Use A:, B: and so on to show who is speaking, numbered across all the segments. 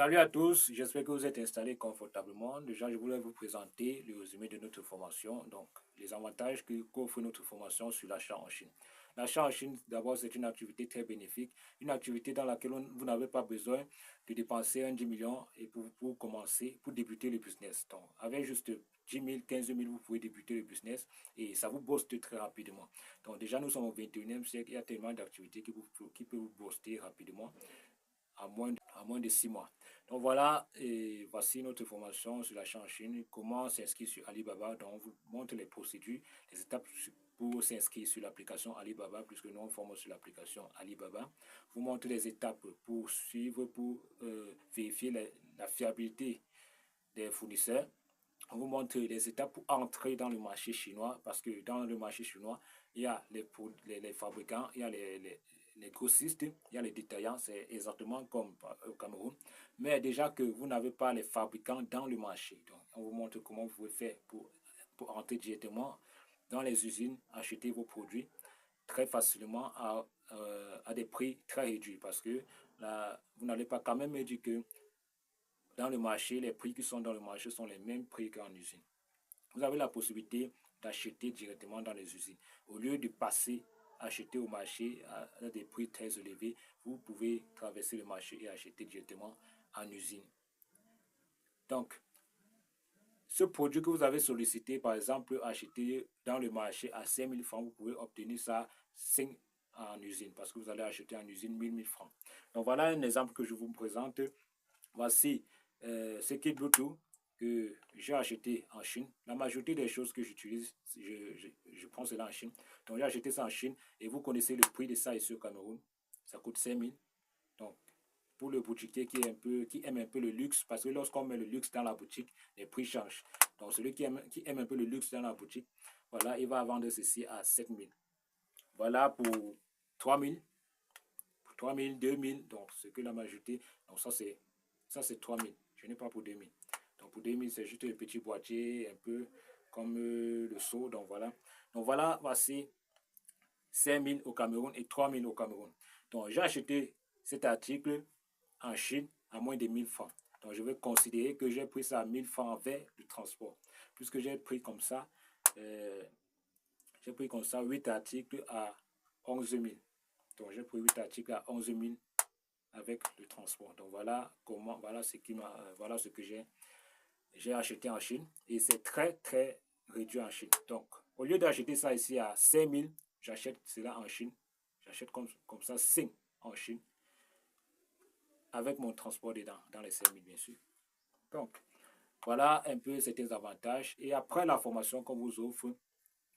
A: Salut à tous, j'espère que vous êtes installés confortablement. Déjà, je voulais vous présenter le résumé de notre formation. Donc, les avantages qu'offre notre formation sur l'achat en Chine. L'achat en Chine, d'abord, c'est une activité très bénéfique, une activité dans laquelle vous n'avez pas besoin de dépenser un 10 millions et pour commencer, pour débuter le business. Donc, avec juste 10 000, 15 000, vous pouvez débuter le business et ça vous booste très rapidement. Donc, déjà, nous sommes au 21e siècle, il y a tellement d'activités qui peuvent vous booster rapidement à moins de 6 mois. Donc voilà, et voici notre formation sur l'achat en Chine, comment s'inscrire sur Alibaba. Donc on vous montre les procédures, les étapes pour s'inscrire sur l'application Alibaba, puisque nous on forme sur l'application Alibaba. Vous montre les étapes pour suivre, pour vérifier la fiabilité des fournisseurs. On vous montre les étapes pour entrer dans le marché chinois, parce que dans le marché chinois, il y a les fabricants, il y a les grossistes, il y a les détaillants, c'est exactement comme au Cameroun. Mais déjà que vous n'avez pas les fabricants dans le marché, donc on vous montre comment vous pouvez faire pour entrer directement dans les usines, acheter vos produits très facilement à des prix très réduits, parce que là, vous n'allez pas quand même me dire que dans le marché, les prix qui sont dans le marché sont les mêmes prix qu'en usine. Vous avez la possibilité d'acheter directement dans les usines. Au lieu de passer acheter au marché à des prix très élevés, vous pouvez traverser le marché et acheter directement en usine. Donc, ce produit que vous avez sollicité, par exemple, acheter dans le marché à 5 000 francs, vous pouvez obtenir ça 5 en usine parce que vous allez acheter en usine 1 000 francs. Donc, voilà un exemple que je vous présente. Voici ce kit Bluetooth que j'ai acheté en Chine. La majorité des choses que j'utilise, je prends cela en Chine. Donc, j'ai acheté ça en Chine et vous connaissez le prix de ça ici au Cameroun. Ça coûte 5 000. Donc, pour le boutiquier qui aime un peu le luxe, parce que lorsqu'on met le luxe dans la boutique, les prix changent. Donc, celui qui aime un peu le luxe dans la boutique, voilà, il va vendre ceci à 7 000. Voilà pour 3 000, 3 000, 2 000. Donc, ce que la majorité, donc ça c'est 3 000. Je n'ai pas pour 2 000. Donc, pour 2 000, c'est juste le petit boîtier, un peu comme le seau. Donc, voilà. Donc, voilà, voici 5 000 au Cameroun et 3 000 au Cameroun. Donc, j'ai acheté cet article en Chine à moins de 1 000 francs. Donc, je vais considérer que j'ai pris ça à 1 000 francs avec le transport. Puisque j'ai pris comme ça, 8 articles à 11 000. Donc, j'ai pris 8 articles à 11 000 avec le transport. Donc, voilà ce que j'ai acheté en Chine. Et c'est très, très réduit en Chine. Donc, au lieu d'acheter ça ici à 5 000, j'achète cela en Chine. J'achète comme ça 5 en Chine avec mon transport dedans, dans les 5 000 bien sûr. Donc, voilà un peu certains avantages. Et après la formation qu'on vous offre,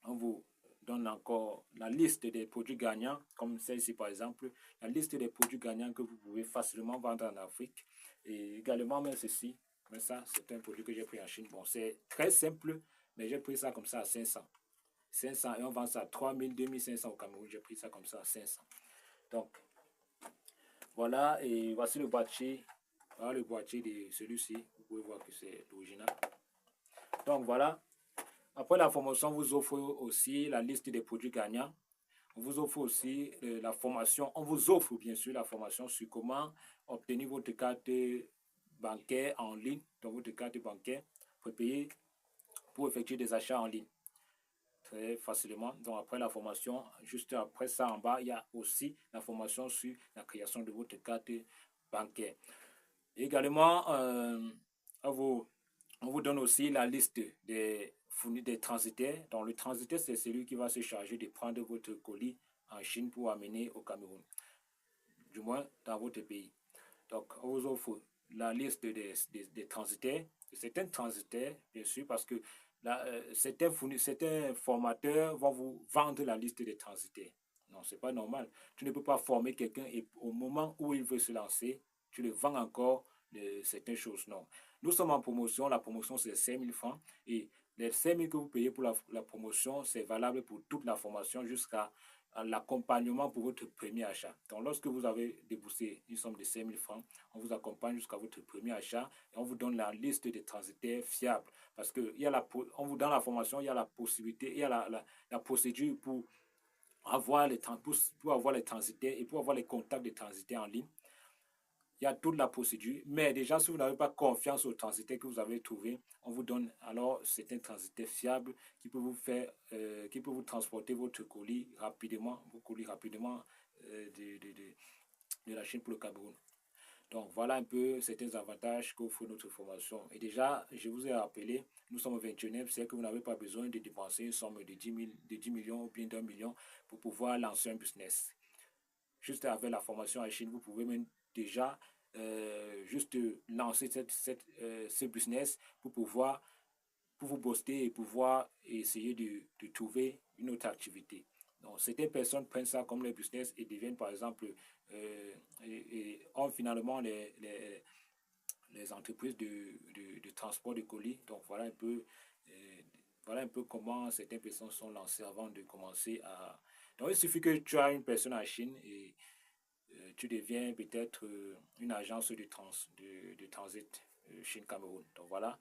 A: on vous donne encore la liste des produits gagnants, comme celle-ci par exemple, la liste des produits gagnants que vous pouvez facilement vendre en Afrique. Et également, même ceci, mais ça, c'est un produit que j'ai pris en Chine. Bon, c'est très simple, mais j'ai pris ça comme ça à 500. 500 et on vend ça à 3 000, 2 500 au Cameroun. J'ai pris ça comme ça à 500. Donc, voilà, et voici le boîtier. Voilà le boîtier de celui-ci. Vous pouvez voir que c'est l'original. Donc, voilà. Après la formation, on vous offre aussi la liste des produits gagnants. On vous offre aussi la formation. On vous offre bien sûr la formation sur comment obtenir votre carte bancaire en ligne. Donc, votre carte bancaire pour payer, pour effectuer des achats en ligne très facilement. Donc, après la formation, juste après ça en bas, il y a aussi la formation sur la création de votre carte bancaire. Également, on vous donne aussi la liste des transitaires. Donc, le transitaire, c'est celui qui va se charger de prendre votre colis en Chine pour amener au Cameroun, du moins dans votre pays. Donc, on vous offre la liste des transitaires, de certains transitaires, bien sûr, parce que certains formateurs vont vous vendre la liste des transitaires. Non, ce n'est pas normal. Tu ne peux pas former quelqu'un et au moment où il veut se lancer, tu le vends encore de certaines choses. Non. Nous sommes en promotion. La promotion, c'est 5 000 francs. Et les 5 000 que vous payez pour la promotion, c'est valable pour toute la formation jusqu'à l'accompagnement pour votre premier achat. Donc, lorsque vous avez déboursé une somme de 5 000 francs, on vous accompagne jusqu'à votre premier achat et on vous donne la liste des transitaires fiables. Parce que dans la formation, il y a la possibilité, il y a la procédure pour avoir les transitaires et pour avoir les contacts des transitaires en ligne. il y a toute la procédure. Mais déjà, si vous n'avez pas confiance au transitaire que vous avez trouvé, on vous donne alors c'est un transitaire fiable qui peut vous faire, qui peut vous transporter votre colis rapidement, vos colis rapidement de la Chine pour le Cameroun. Donc, voilà un peu certains avantages qu'offre notre formation. Et déjà, je vous ai rappelé, nous sommes au 21e siècle, que vous n'avez pas besoin de dépenser une somme de 10 millions ou bien d'1 million pour pouvoir lancer un business. Juste avec la formation en Chine, vous pouvez même déjà juste lancer ce business pour vous booster et pouvoir essayer de trouver une autre activité. Donc, certaines personnes prennent ça comme le business et deviennent, par exemple, et ont finalement les entreprises de transport de colis. Donc, voilà un peu comment certaines personnes sont lancées avant de commencer à... Donc, il suffit que tu as une personne en Chine et tu deviens peut-être une agence de transit Chine-Cameroun. Donc, voilà,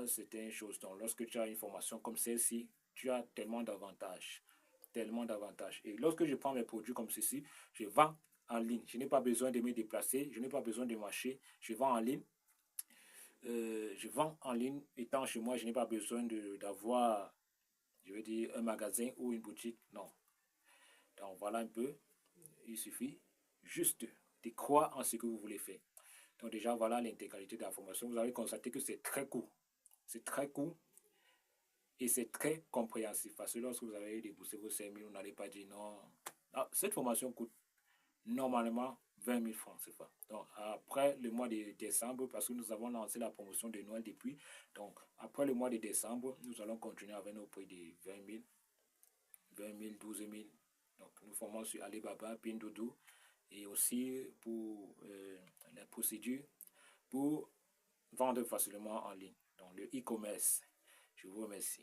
A: c'était une chose. Donc, lorsque tu as une formation comme celle-ci, tu as tellement d'avantages. Tellement d'avantages. Et lorsque je prends mes produits comme ceci, je vends en ligne. Je n'ai pas besoin de me déplacer, je n'ai pas besoin de marcher. Je vends en ligne. Je vends en ligne. Étant chez moi, je n'ai pas besoin d'avoir, je veux dire, un magasin ou une boutique. Non. Donc, voilà un peu. Il suffit juste de croire en ce que vous voulez faire. Donc, déjà, voilà l'intégralité de la formation. Vous avez constaté que c'est très court. C'est très court et c'est très compréhensif. Parce que lorsque vous avez déboursé vos 5 000, vous n'allez pas dire non. Ah, cette formation coûte normalement 20 000 francs, c'est pas. Donc, après le mois de décembre, parce que nous avons lancé la promotion de Noël depuis, donc, après le mois de décembre, nous allons continuer avec nos prix de 20 000, 12 000. Donc, nous formons sur Alibaba, Pinduoduo, et aussi pour la procédure pour vendre facilement en ligne. Donc, le e-commerce. Je vous remercie.